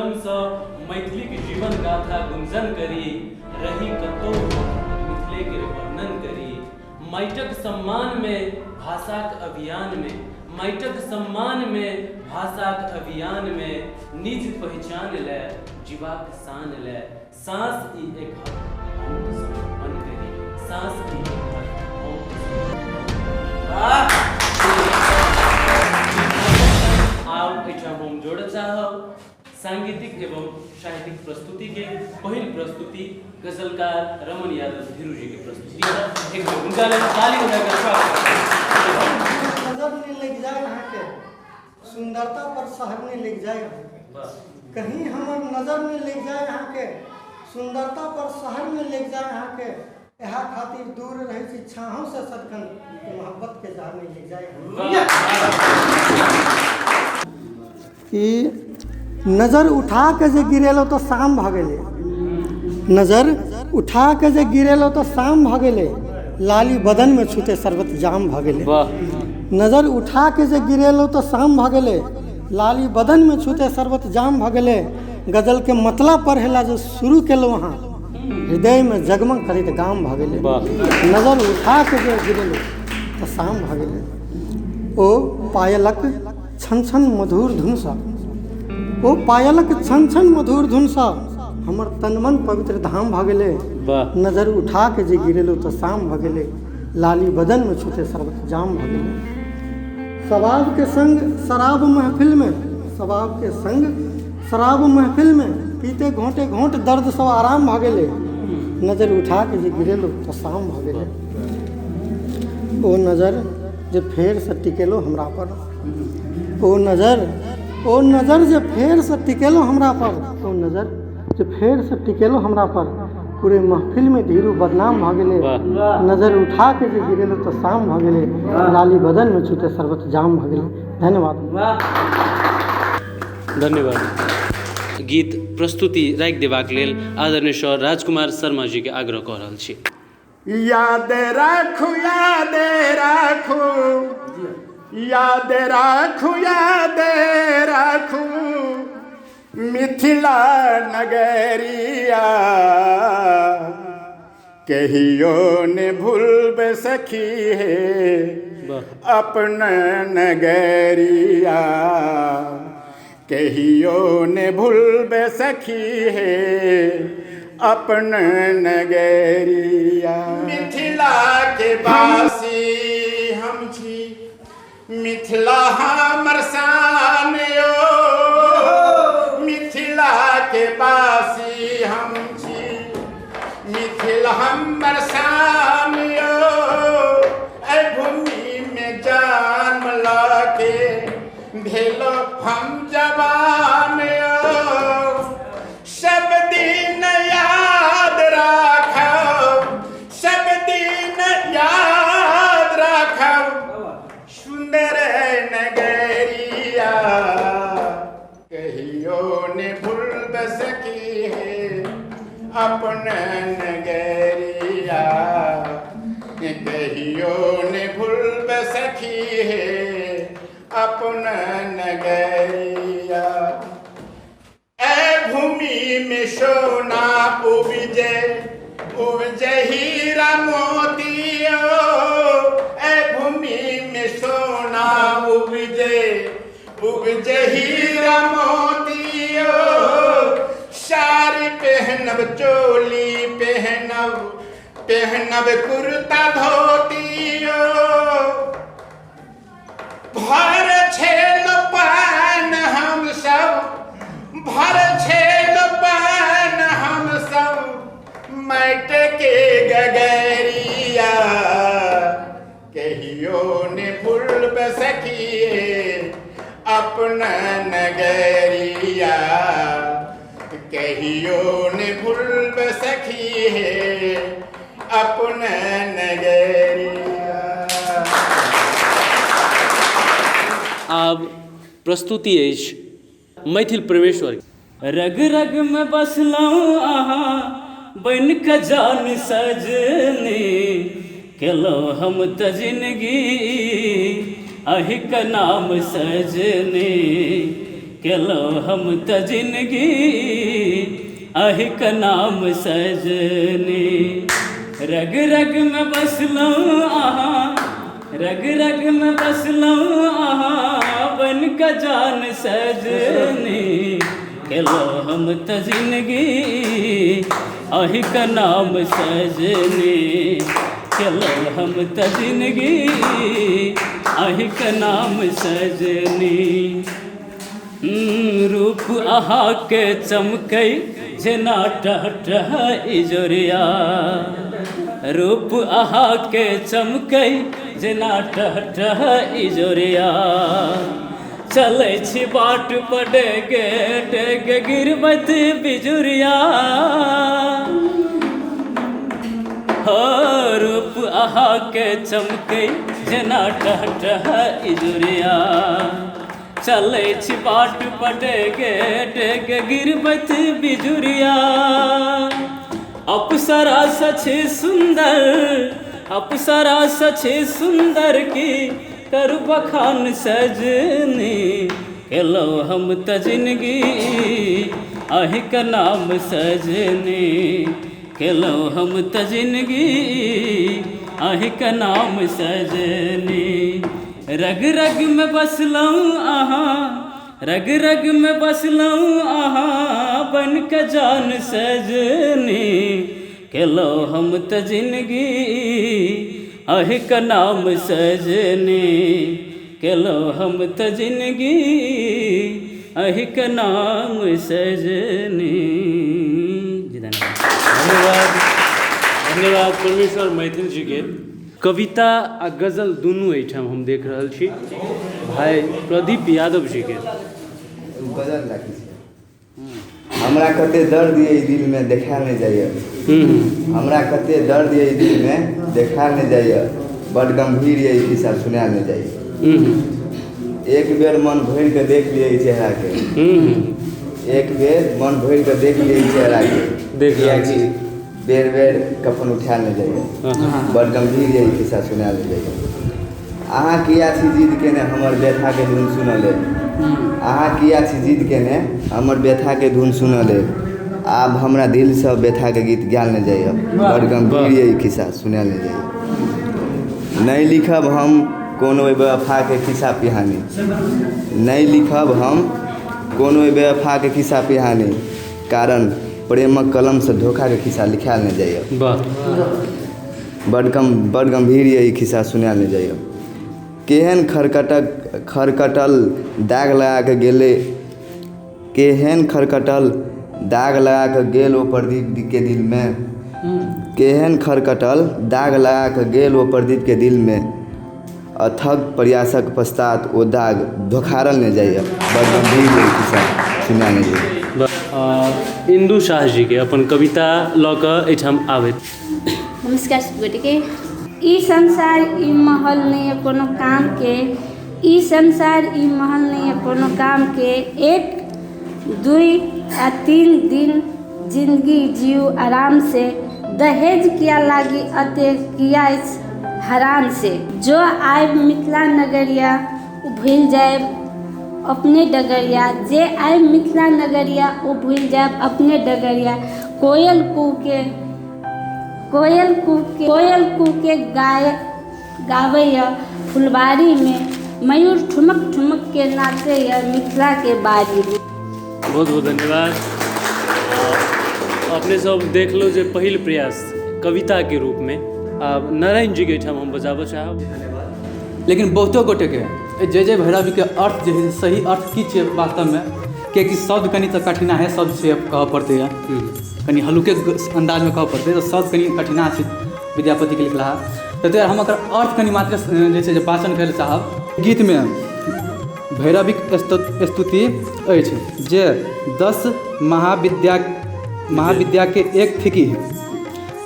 सुरम सँ मैथिलीक जीवन गाथा गुंजन करी, रही कतौ मिथिलेक वर्णन करी। माटिक सम्मान में भाषाक अभियान में, माटिक सम्मान में भाषाक अभियान में निज पहचान ले, जीवाक शान ले। सांस ई एक हक हम समर्पण करी, सांस ई एक हक हम आब एहिठाम हम जोड़ऽ चाहब सांगीतिक एवं साहित्यिक प्रस्तुति के पहिल प्रस्तुति गजलकार रमन यादव धीरू जी के प्रस्तुति है। एक उनका लिए ताली बजाकर स्वागत। नजर नहीं लग जाए यहाँ के सुंदरता पर शहर नहीं लग जाए, कहीं हमार नजर नहीं लग जाए यहाँ के सुंदरता पर शहर में लग जाए यहाँ के। यहाँ खातिर दूर रहे छाहों से सदखन मोहब्बत के जहर नहीं लग जाए। नजर उठा के जे गिरेलो तो शाम भगेले, नजर उठा के जे गिरेलो तो शाम भगेले, लाली बदन में छूते शरबत जाम भगेले। नजर उठा के जे गिरेलो तो शाम भगेले, लाली बदन में छूते शरबत जाम भगेले। गजल के मतलब पढ़ेला जो शुरू केलो वहाँ, हृदय में जगमग करित गाम भगेले। नजर उठा के जे गिरेलो तो शाम भगेले। ओ पायलक छन छन मधुर धुन सा, ओ पायलक छन छन मधुर धुन सा, हमर तन मन पवित्र धाम भगेले। नजर उठा के जे गिरेलो तो शाम भगेले, लाली बदन में छूते शरबत जाम भगेले। शबाब के संग शराब महफिल में, शबाब के संग शराब महफिल में, पीते घोंटे घोंट दर्द सब आराम भगेले। नजर उठा के जे गिरेलो तो शाम भगेले। ओ नजर जे फेर से टिकेलो हमरा पर, ओ नजर जे फेर से टिकेलो हमरा पर, ओ नजर जे फेर से टिकेलो हमरा पर, पूरे महफिल में धीरू बदनाम भगेले। नजर उठा के जे गिरेलो तो शाम भगेले, लाली बदन में छूते शरबत जाम भगेले। धन्यवाद। धन्यवाद। गीत प्रस्तुति राखि देबाक लेल आदरणीय सर राजकुमार शर्मा जी के आग्रह कऽ रहल छी। याद राखू, याद राखू, याद राखू, याद राखू, मिथिला नगरिया कहियो ने भूलबे सखी है अपना नगरिया, कहियो ने भूलबे सखी है अपना नगरिया। मिथिला के बासी हम छी, मिथिला हमर शान यो, मिथिला के बासी हम छी, मिथिला हमर शान यो। ऐ भूमि में जन्म लाके भेलो हम जवान यो, सब दिन याद राखब, सब दिन याद राखब, सुंदर नगरिया कहियो ने भूलब सकी है अपना नगरिया, कहियो ने भूलब सकी है अपना नगरिया। ऐ भूमि में सोना उपजे, उपजे हीरा मोतियो, ऐ भूमि में सोना उपजे, उपजे हीरा मोतियो। साड़ी पहनब, चोली पहनब, पहनब कुर्ता धोतियो। भर छेल पान हम सब, भर छेल पान हम सब, माट के गगरिया कहियो ने भूलब सकिए अपना नगरिया, कहियो ने भूलब सकिए अपना नगरिया। आब प्रस्तुति अछि मैथिल परमेश्वर। रग रग में बसलहुँ अहाँ बन के जान सजनी, केलहुँ हम तऽ जिंदगी अहि के नाम सजनी, केलो हम त जिंदगी अहिक नाम सजनी रग रग में बसलौं आहा रग रग में बसलौं आहा बन का जान सजनी केलो हम त जिंदगी अहिक नाम सजनी केलो हम त जिंदगी अहिक नाम सजनी रूप अहा के चमकै जेना टह टह इजोरिया रूप अहा के चमकै जेना टह टह इजोरिया चलै छी बाट पर डेगे डेगे गिरबैत बिजुरिया हो रूप अहा के चमकै जेना टह टह इजुरिया चलै छी बाट पर डेगे डेगे गिरबैत बिजुरिया अप्सरा सछे सुंदर अप्सरा सछे सुंदर की करू बखान सजनी केलो हम त जिंदगी अहिक नाम सजनी केलो हम त जिंदगी अहिक नाम सजनी रग रग में बसलौं आहा रग रग में बसलौं आहा बन के जान सजनी केलो हम त जिंदगी अहिक नाम सजनी केलो हम त जिंदगी अहिक नाम सजनी। धन्यवाद धन्यवाद परमेश्वर मैथिल जी के। कविता आ गजल दुनू एहिठाम हम देख रहल छी भाई प्रदीप यादव जी के। गजल लागी हमरा कते दर्द ये दिल में देखायल नहीं जाइए हमरा कते दर्द ये दिल में देखायल नहीं जाइए बड़ गंभीर ये किस्सा सुनायल नहीं जाइए एक बेर मन भर के देख लिए चेहरा के एक बेर मन भर के देख लिए चेहरा के देखिए कि बेर बेर कफन उठायल नहीं जाइए बड़ गंभीर ये किस्सा सुनायल नहीं जाइए अहाँ किया छी जिद केने हमर व्यथा के धुन सुनल अहाँ किया छी जिद केने हमर व्यथा के धुन सुनल आब हमरा दिल से व्यथा के गीत गायल नहीं जाइए बड़ गंभीर ये किस्सा सुनायल नहीं जाइए नहीं लिखब हम कोनो बेवफा के किस्सा पिहानी नहीं लिखब हम कोनो बेवफा के किस्सा पिहानी कारण प्रेमक कलम से धोखा के किस्सा लिखायल नहीं जाइए बड़ गंभीर ये किस्सा सुनायल नहीं जाइए केहन खरकटल दाग लगा के गेले केहन खरकटल दाग लगा के गेल ओ प्रदीप के दिल में केहन खरकटल दाग लगा के गेल ओ प्रदीप के दिल में अथक प्रयासक पश्चात ओ दाग धोखारल नहीं जाइए बड़ गंभीर किस्सा सुनायल नहीं जाइए। इंदु शाह जी के अपन कविता लऽ कऽ एहिठाम आबैत। नमस्कार बेटी के ई संसार ई महल नहीं है कोनो काम के ई संसार ई महल नहीं है कोनो काम के 1 2 या 3 दिन जिंदगी जियो आराम से दहेज किया लागी अते किया इस हराम से जो आए मिथिला नगरिया भूल जाए अपने डगरिया जे आए मिथिला नगरिया वो भूल जाए अपने डगरिया कोयल कू के गावैया फुलबारी में मयूर ठुमक ठुमक के नाचे या मिथिला के बारी में। बहुत बहुत धन्यवाद। अपने सब देख लो जे पहिल प्रयास कविता के रूप में आब नारायण जी के एहिठाम हम बजाबऽ चाहब। लेकिन बहुतो गोटे के जय भैरवी के अर्थ जे है सही अर्थ की छै वास्तव में कियाकि शब्द कनि तो कठिना है शब्द से कहऽ पड़तै कनि हल्के अंदाज में कहऽ पड़तै तो शब्द कनि कठिना छै विद्यापति के लिखला तो तैयार हम एकर अर्थ कनि मात्र जे छै वाचन करै चाहब। गीत में भैरविक स्तुति अछि जे 10 महाविद्या के एक थिकी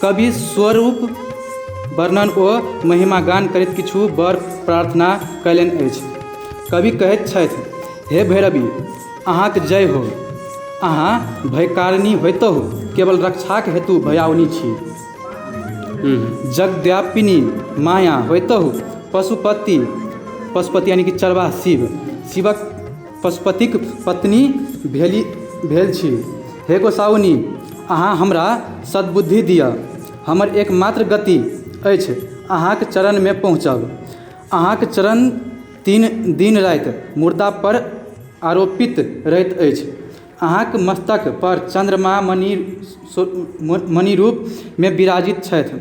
कवि स्वरूप वर्णन ओ महिमा गान करैत किछु बर प्रार्थना कयलनि अछि। कवि कहैत छथि हे भैरवी अहाँक जय हो अहाँ भयकारिणी होइतहु केवल रक्षाक हेतु भयाउनी छी जगव्यापिनी माया होइतहु पशुपति यानी कि चरवाह शिवक पशुपतिक पत्नी भेल छी। हे गोसाउनी, अहाँ हमरा सद्बुद्धि दिअ। हमर एकमात्र गति अछि अहाँके चरणमे पहुँचब। अहाँके चरण दिन राति मुर्दा पर आरोपित रहैत अछि। अहाँके मस्तक पर चन्द्रमा मणि रूपमे विराजित छथि।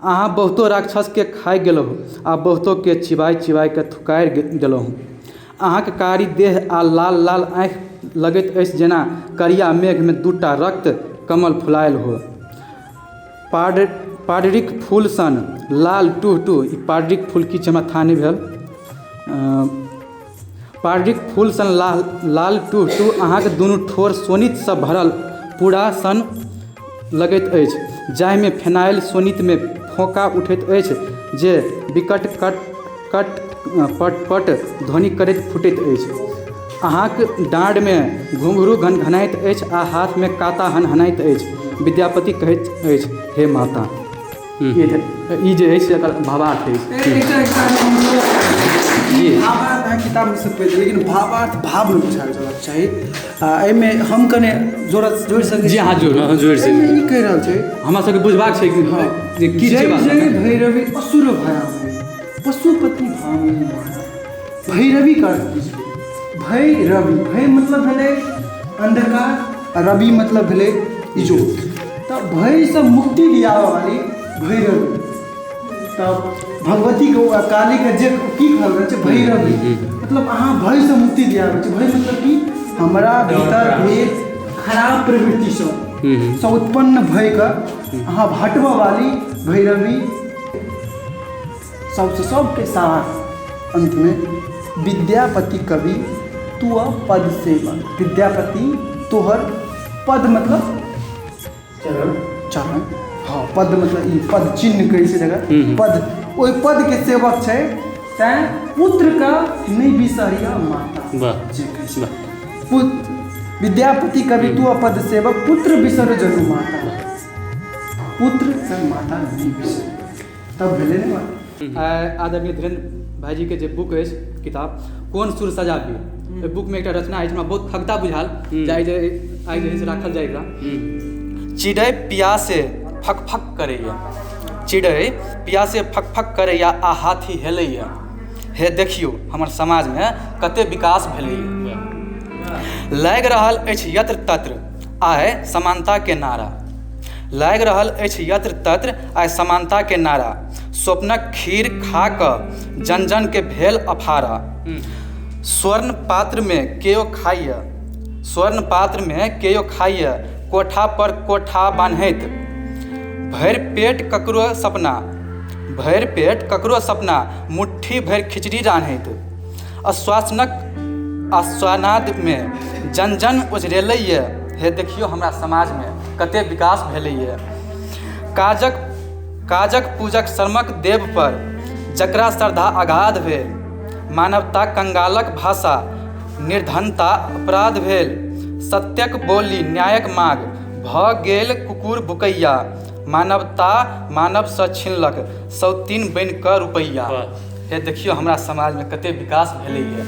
अहाँ बहुतो राक्षसके खाइ गेलहुँ आ बहुतोके चिबाइ के थुकारि देलहुँ। अहाँके कारी देह आ लाल लाल आँखि लगैत अछि जेना करिया मेघमे 2टा रक्त कमल फुलायल हो। पाडरिक फूल सन लाल टूह ई पाडरिक फूल की छै हमरा था नहि भेल। पाडरिक फूल सन लाल टूह अहाँके दुनू ठोर सोनितसँ भरल पूरा सन लगैत अछि, जाहिमे फेनाइल सोनितमे फोका उठैत अछि जे विकट कट पट ध्वनि करैत फुटैत अछि। अहाँके डाँडमे घुंघरू घनघनाइत अछि आ हाथमे काँटा हनहनाइत अछि। विद्यापति कहैत अछि, हे माता। ई जे अछि एकर भावार्थ अछि। भावार्थ अहाँ किताबमे सब पढ़ि, लेकिन भावार्थ भावमे बुझाएल जयबाक चाही। एहिमे हम कने जोड़ि सकै जी हाँ, जोड़ि सकै। ई कहि रहल छै हमरा सबके बुझबाक छै जे की छै। जय भैरवी असुर भयामहि पशुपति भामिनी माता। भैरवी का अर्थ की छै? भैरवी, भय मतलब भेलै अंधकार, रवि मतलब भेलै इजोत। तऽ भयसँ मुक्ति दियाबऽ वाली भैरवी। तऽ भगवती के काली के जे की कहल जाइ छै भैरवी, मतलब अहाँ भयसँ मुक्ति दियाबै छै। भय मतलब कि हमरा भीतर भेल खराब प्रवृत्ति से उत्पन्न भयके अहाँ हटबऽ वाली भैरवी। सबके साथ अंत में विद्यापति कवि तू पद सेवक। विद्यापति तोहर पद मतलब चरण। हाँ, पद मतलब ई पद चिन्ह कहै छै जगह पद। ओहि पद के सेवक छै, तैं पुत्र का नहीं बिसरिया माता। विद्यापति कवि तू पद सेवक, पुत्र बिसर जनु माता। पुत्र संग माता नहीं बिसर, तब भेलै ने बात। आदरणीय धीरेन्द्र भाईजी के जे बुक अछि किताब कोन सुर सजाबी, ओहि बुकमे एकटा रचना अछि हमरा बहुत खगता बुझायल जे आइ जे से राखल जाय एकरा। चिड़ै पियासे फक फक करैया, चिड़ै पियासे फक फक करैया आ हाथी हेलैया। हे देखियौ हमर समाजमे कते विकास भेलैया। लागि रहल अछि यत्र तत्र आइ समानताके नारा। लागि रहल अछि यत्र तत्र आइ समानताके नारा। स्वप्नक खीर खा कऽ जन जन के भेल अफारा। स्वर्ण पात्रमे केओ खाइए, स्वर्ण पात्रमे केओ खाइए, कोठा पर कोठा बान्हैत। भरि पेट ककरो सपना, भरि पेट ककरो सपना, मुट्ठी भरि खिचड़ी रान्हैत। आश्वानादमे जन जन उजरेलैए। हे देखियौ हमरा समाजमे कते विकास भेलैए। काजक पूजक शर्मक देव पर जकरा श्रद्धा अगाध भेल। मानवता कंगालक भाषा, निर्धनता अपराध भेल। सत्यक बोली न्यायक माग, भऽ गेल कुकुर बुकैया। मानवता मानवसँ छीनलक, सौतीन बनि कऽ रुपैया। हे देखियौ हमरा समाजमे कते विकास भेलैए।